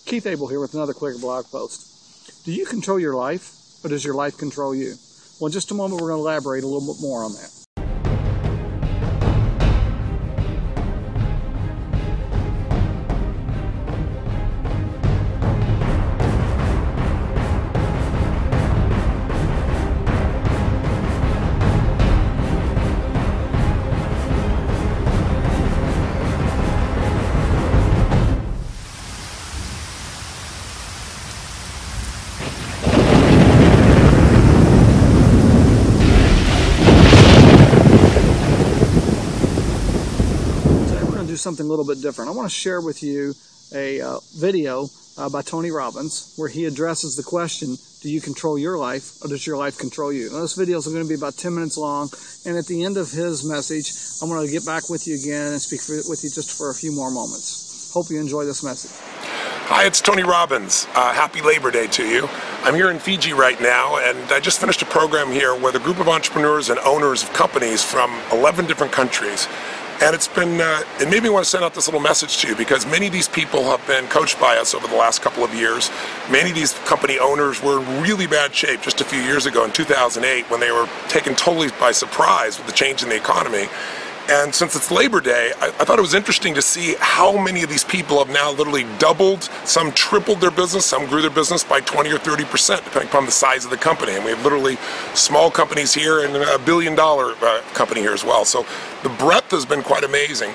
Keith Abell here with another quick blog post. Do you control your life, or does your life control you? Well, in just a moment, we're going to elaborate a little bit more on that. Something a little bit different. I want to share with you a video by Tony Robbins where he addresses the question, do you control your life or does your life control you? Now, those videos are going to be about 10 minutes long, and at the end of his message I'm going to get back with you again and speak with you just for a few more moments. Hope you enjoy this message. Hi, it's Tony Robbins. Happy Labor Day to you. I'm here in Fiji right now, and I just finished a program here with a group of entrepreneurs and owners of companies from 11 different countries. And it's been, it made me want to send out this little message to you because many of these people have been coached by us over the last couple of years. Many of these company owners were in really bad shape just a few years ago in 2008 when they were taken totally by surprise with the change in the economy. And since it's Labor Day, I thought it was interesting to see how many of these people have now literally doubled, some tripled their business, some grew their business by 20 or 30%, depending upon the size of the company. And we have literally small companies here and a billion-dollar company here as well. So the breadth has been quite amazing.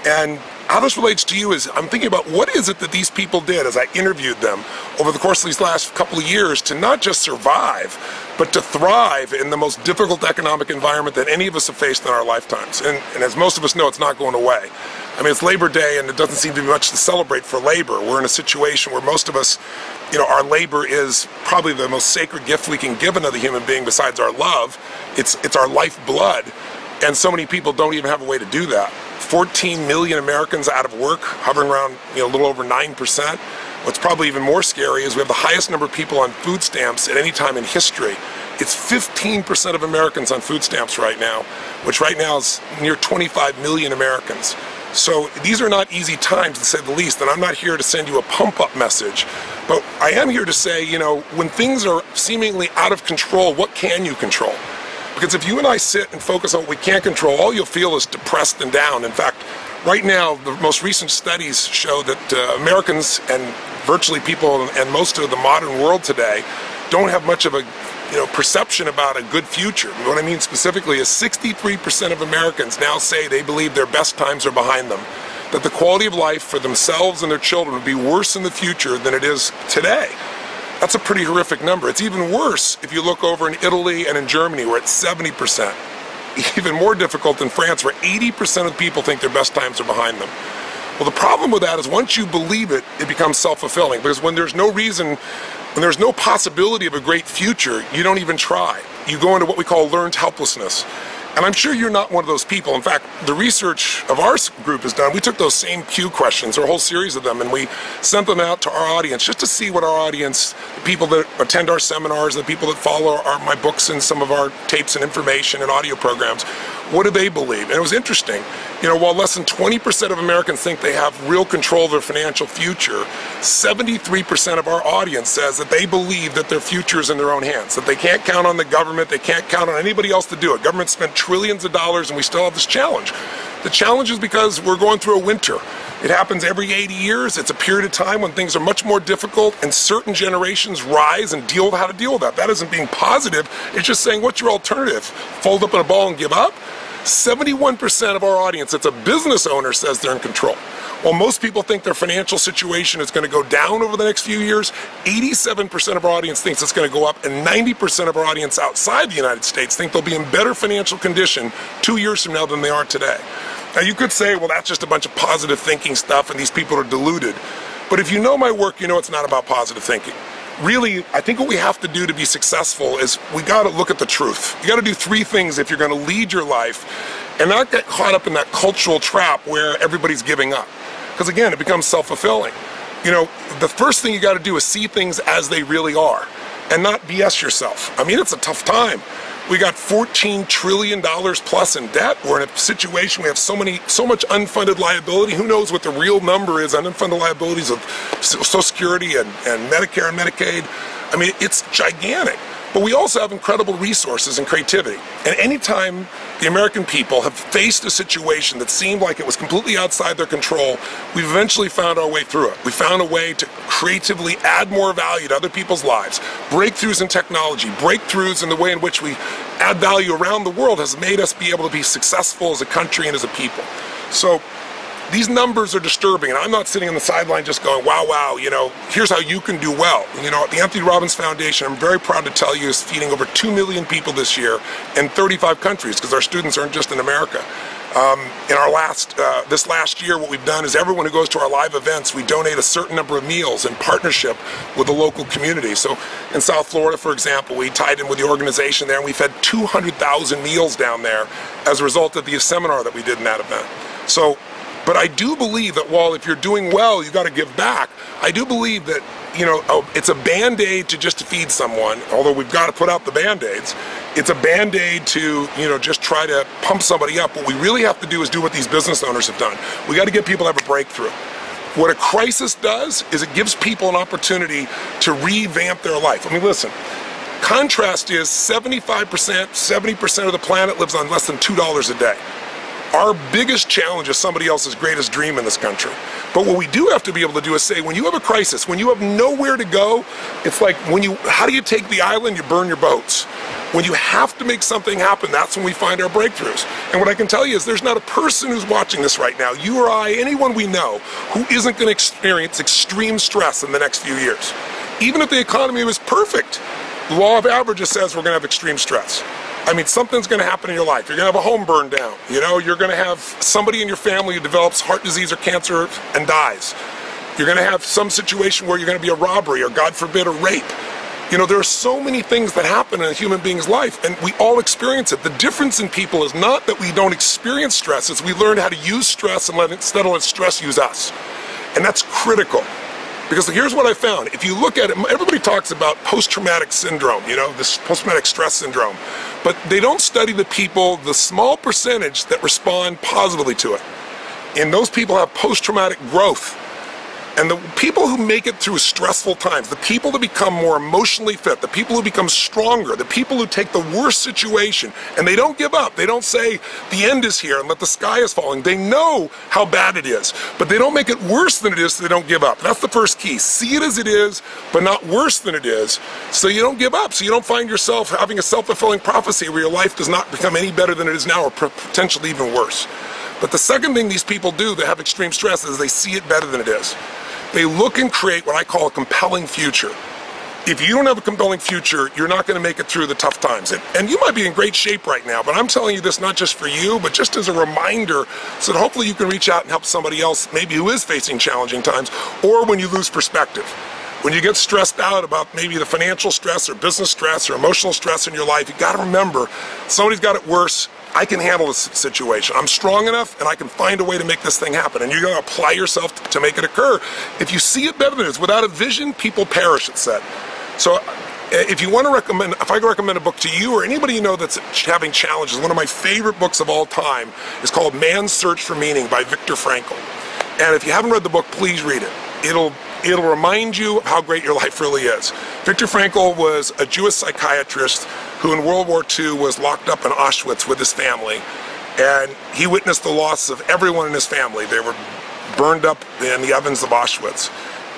And how this relates to you is I'm thinking about what is it that these people did as I interviewed them over the course of these last couple of years to not just survive, but to thrive in the most difficult economic environment that any of us have faced in our lifetimes. And as most of us know, it's not going away. I mean, it's Labor Day and it doesn't seem to be much to celebrate for labor. We're in a situation where most of us, you know, our labor is probably the most sacred gift we can give another human being besides our love. It's our lifeblood. And so many people don't even have a way to do that. 14 million Americans out of work, hovering around, you know, a little over 9%. What's probably even more scary is we have the highest number of people on food stamps at any time in history. It's 15% of Americans on food stamps right now, which right now is near 25 million Americans. So these are not easy times, to say the least, and I'm not here to send you a pump-up message, but I am here to say, you know, when things are seemingly out of control, what can you control? Because if you and I sit and focus on what we can't control, all you'll feel is depressed and down. In fact, right now, the most recent studies show that Americans and virtually people and most of the modern world today don't have much of a perception about a good future. And what I mean specifically is 63% of Americans now say they believe their best times are behind them, that the quality of life for themselves and their children would be worse in the future than it is today. That's a pretty horrific number. It's even worse if you look over in Italy and in Germany, where it's 70%. Even more difficult in France, where 80% of people think their best times are behind them. Well, the problem with that is once you believe it, it becomes self-fulfilling. Because when there's no reason, when there's no possibility of a great future, you don't even try. You go into what we call learned helplessness. And I'm sure you're not one of those people. In fact, the research of our group is done. We took those same Q questions, or a whole series of them, and we sent them out to our audience just to see what our audience, the people that attend our seminars, the people that follow my books and some of our tapes and information and audio programs, what do they believe? And it was interesting. You know, while less than 20% of Americans think they have real control of their financial future, 73% of our audience says that they believe that their future is in their own hands, that they can't count on the government, they can't count on anybody else to do it. Government spent trillions of dollars and we still have this challenge. The challenge is because we're going through a winter. It happens every 80 years. It's a period of time when things are much more difficult and certain generations rise and deal with how to deal with that. That isn't being positive. It's just saying, what's your alternative? Fold up in a ball and give up? 71% of our audience that's a business owner says they're in control. While most people think their financial situation is going to go down over the next few years, 87% of our audience thinks it's going to go up, and 90% of our audience outside the United States think they'll be in better financial condition 2 years from now than they are today. Now you could say, well, that's just a bunch of positive thinking stuff and these people are deluded. But if you know my work, you know it's not about positive thinking. Really, I think what we have to do to be successful is we got to look at the truth. You got to do three things if you're going to lead your life and not get caught up in that cultural trap where everybody's giving up. Because again, it becomes self-fulfilling. You know, the first thing you got to do is see things as they really are and not BS yourself. I mean, it's a tough time. We got $14 trillion plus in debt. We're in a situation we have so much unfunded liability. Who knows what the real number is on unfunded liabilities of Social Security and Medicare and Medicaid. I mean, it's gigantic. But we also have incredible resources and creativity. And anytime the American people have faced a situation that seemed like it was completely outside their control, we've eventually found our way through it. We found a way to creatively add more value to other people's lives. Breakthroughs in technology, breakthroughs in the way in which we add value around the world has made us be able to be successful as a country and as a people. So these numbers are disturbing, and I'm not sitting on the sideline just going, wow, wow, you know, here's how you can do well. You know, the Anthony Robbins Foundation, I'm very proud to tell you, is feeding over 2 million people this year in 35 countries, because our students aren't just in America. In our this last year, what we've done is everyone who goes to our live events, we donate a certain number of meals in partnership with the local community. So in South Florida, for example, we tied in with the organization there, and we fed 200,000 meals down there as a result of the seminar that we did in that event. So, but I do believe that while if you're doing well, you got to give back, I do believe that, you know, it's a Band-Aid to just to feed someone, although we've got to put out the Band-Aids. It's a Band-Aid to, you know, just try to pump somebody up. What we really have to do is do what these business owners have done. We got to get people to have a breakthrough. What a crisis does is it gives people an opportunity to revamp their life. I mean, listen, contrast is 75%, 70% of the planet lives on less than $2 a day. Our biggest challenge is somebody else's greatest dream in this country. But what we do have to be able to do is say, when you have a crisis, when you have nowhere to go, it's like how do you take the island? You burn your boats. When you have to make something happen, that's when we find our breakthroughs. And what I can tell you is there's not a person who's watching this right now, you or I, anyone we know, who isn't going to experience extreme stress in the next few years. Even if the economy was perfect, the law of averages says we're going to have extreme stress. I mean, something's going to happen in your life. You're going to have a home burned down. You know, you're going to have somebody in your family who develops heart disease or cancer and dies. You're going to have some situation where you're going to be a robbery or, God forbid, a rape. You know, there are so many things that happen in a human being's life, and we all experience it. The difference in people is not that we don't experience stress, it's we learn how to use stress and instead of let stress use us. And that's critical. Because here's what I found. If you look at it, everybody talks about post-traumatic syndrome, you know, this post-traumatic stress syndrome. But they don't study the people, the small percentage that respond positively to it. And those people have post-traumatic growth. And the people who make it through stressful times, the people that become more emotionally fit, the people who become stronger, the people who take the worst situation, and they don't give up. They don't say, the end is here and let the sky is falling. They know how bad it is, but they don't make it worse than it is so they don't give up. That's the first key. See it as it is, but not worse than it is, so you don't give up, so you don't find yourself having a self-fulfilling prophecy where your life does not become any better than it is now or potentially even worse. But the second thing these people do that have extreme stress is they see it better than it is. They look and create what I call a compelling future. If you don't have a compelling future, you're not going to make it through the tough times. And you might be in great shape right now, but I'm telling you this not just for you, but just as a reminder so that hopefully you can reach out and help somebody else maybe who is facing challenging times, or when you lose perspective. When you get stressed out about maybe the financial stress or business stress or emotional stress in your life, you got to remember, somebody's got it worse. I can handle this situation. I'm strong enough and I can find a way to make this thing happen. And you're going to apply yourself to make it occur. If you see it better than it is, without a vision, people perish, it's said. So if you want to recommend, if I could recommend a book to you or anybody you know that's having challenges, one of my favorite books of all time is called Man's Search for Meaning by Viktor Frankl. And if you haven't read the book, please read it. It'll remind you of how great your life really is. Viktor Frankl was a Jewish psychiatrist who in World War II was locked up in Auschwitz with his family. And he witnessed the loss of everyone in his family. They were burned up in the ovens of Auschwitz.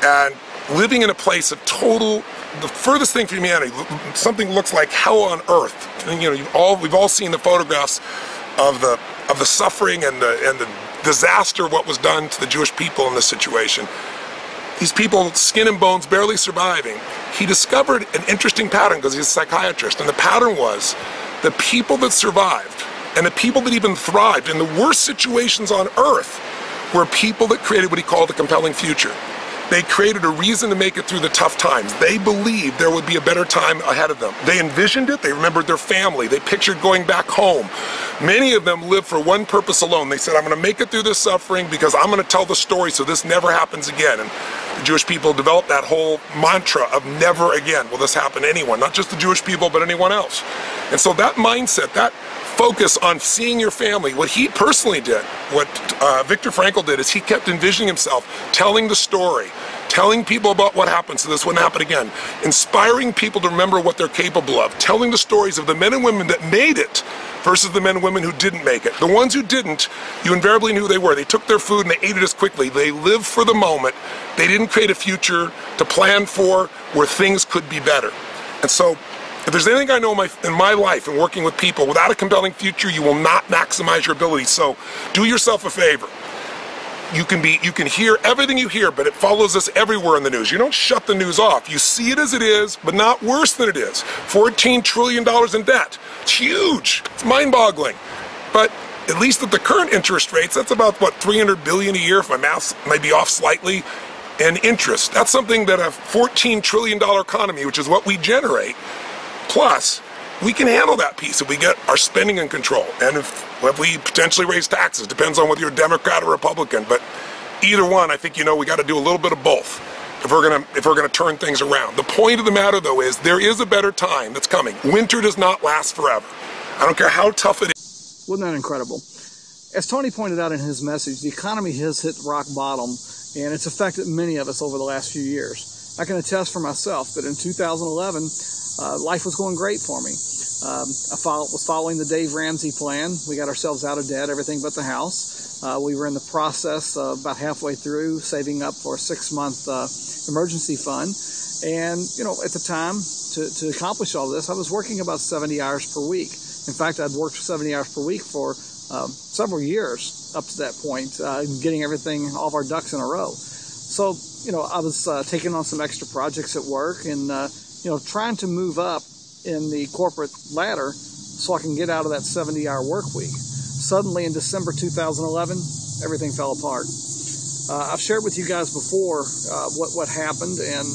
And living in a place of the furthest thing from humanity, something looks like hell on earth. And, you know, we've all seen the photographs of the suffering and the disaster of what was done to the Jewish people in this situation. These people, skin and bones, barely surviving. He discovered an interesting pattern because he's a psychiatrist, and the pattern was the people that survived and the people that even thrived in the worst situations on earth were people that created what he called a compelling future. They created a reason to make it through the tough times. They believed there would be a better time ahead of them. They envisioned it, they remembered their family, they pictured going back home. Many of them lived for one purpose alone. They said, I'm going to make it through this suffering because I'm going to tell the story so this never happens again. And The Jewish people developed that whole mantra of never again will this happen to anyone, not just the Jewish people, but anyone else. And so that mindset, that focus on seeing your family, what he personally did, what Viktor Frankl did, is he kept envisioning himself telling the story, telling people about what happened so this wouldn't happen again, inspiring people to remember what they're capable of, telling the stories of the men and women that made it versus the men and women who didn't make it. The ones who didn't, you invariably knew who they were. They took their food and they ate it as quickly. They lived for the moment. They didn't create a future to plan for where things could be better. And so, if there's anything I know in my life and working with people, without a compelling future, you will not maximize your ability. So, do yourself a favor. You can hear everything you hear, but it follows us everywhere in the news. You don't shut the news off. You see it as it is, but not worse than it is. $14 trillion in debt. It's huge. It's mind-boggling. But at least at the current interest rates, that's about, what, $300 billion a year, if my math might be off slightly, and interest. That's something that a $14 trillion economy, which is what we generate, plus, we can handle that piece if we get our spending in control. And if we potentially raise taxes, depends on whether you're a Democrat or Republican. But either one, I think, we got to do a little bit of both if we're gonna turn things around. The point of the matter, though, is there is a better time that's coming. Winter does not last forever. I don't care how tough it is. Wasn't that incredible? As Tony pointed out in his message, the economy has hit rock bottom, and it's affected many of us over the last few years. I can attest for myself that in 2011, life was going great for me. I was following the Dave Ramsey plan. We got ourselves out of debt, everything but the house. We were in the process of about halfway through saving up for a 6-month emergency fund. And, at the time, to accomplish all this, I was working about 70 hours per week. In fact, I'd worked 70 hours per week for several years up to that point, getting all of our ducks in a row. So, I was taking on some extra projects at work and, trying to move up in the corporate ladder so I can get out of that 70-hour work week. Suddenly in December 2011, everything fell apart. I've shared with you guys before what happened and,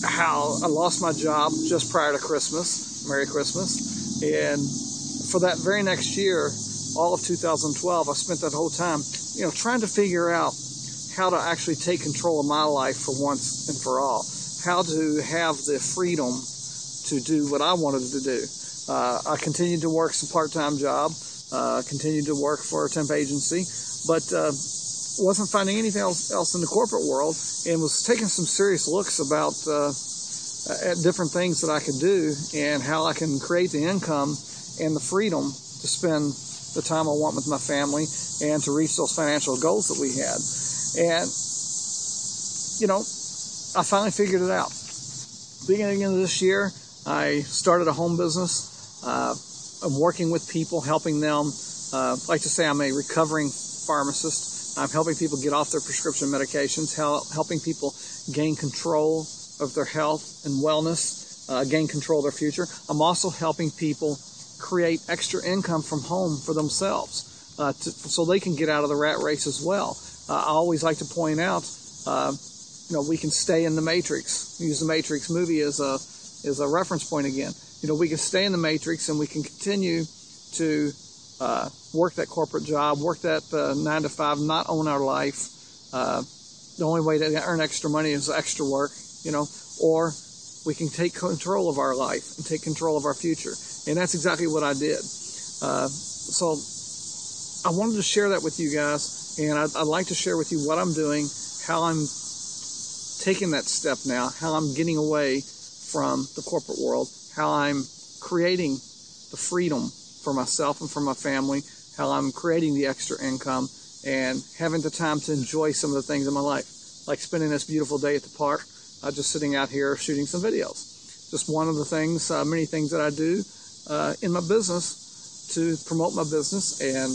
how I lost my job just prior to Christmas. Merry Christmas. And for that very next year, all of 2012, I spent that whole time, trying to figure out how to actually take control of my life for once and for all. How to have the freedom to do what I wanted to do. I continued to work some part-time job, continued to work for a temp agency, but wasn't finding anything else in the corporate world, and was taking some serious looks about at different things that I could do and how I can create the income and the freedom to spend the time I want with my family and to reach those financial goals that we had. And, I finally figured it out. Beginning of this year, I started a home business. I'm working with people, helping them. I like to say I'm a recovering pharmacist. I'm helping people get off their prescription medications, helping people gain control of their health and wellness, gain control of their future. I'm also helping people create extra income from home for themselves so they can get out of the rat race as well. I always like to point out, we can stay in the matrix. Use the Matrix movie as a reference point again. We can stay in the matrix and we can continue to work that corporate job, work that 9 to 5, not own our life. The only way to earn extra money is extra work, or we can take control of our life and take control of our future. And that's exactly what I did. So I wanted to share that with you guys, and I'd like to share with you what I'm doing, how I'm taking that step now, how I'm getting away from the corporate world, how I'm creating the freedom for myself and for my family, how I'm creating the extra income and having the time to enjoy some of the things in my life, like spending this beautiful day at the park, just sitting out here shooting some videos. Just one of the things, many things that I do in my business to promote my business and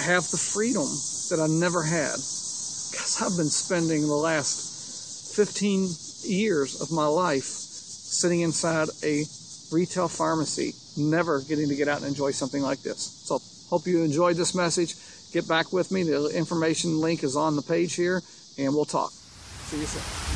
have the freedom that I never had. Because I've been spending the last 15 years of my life sitting inside a retail pharmacy, never getting to get out and enjoy something like this. So hope you enjoyed this message. Get back with me. The information link is on the page here, and we'll talk. See you soon.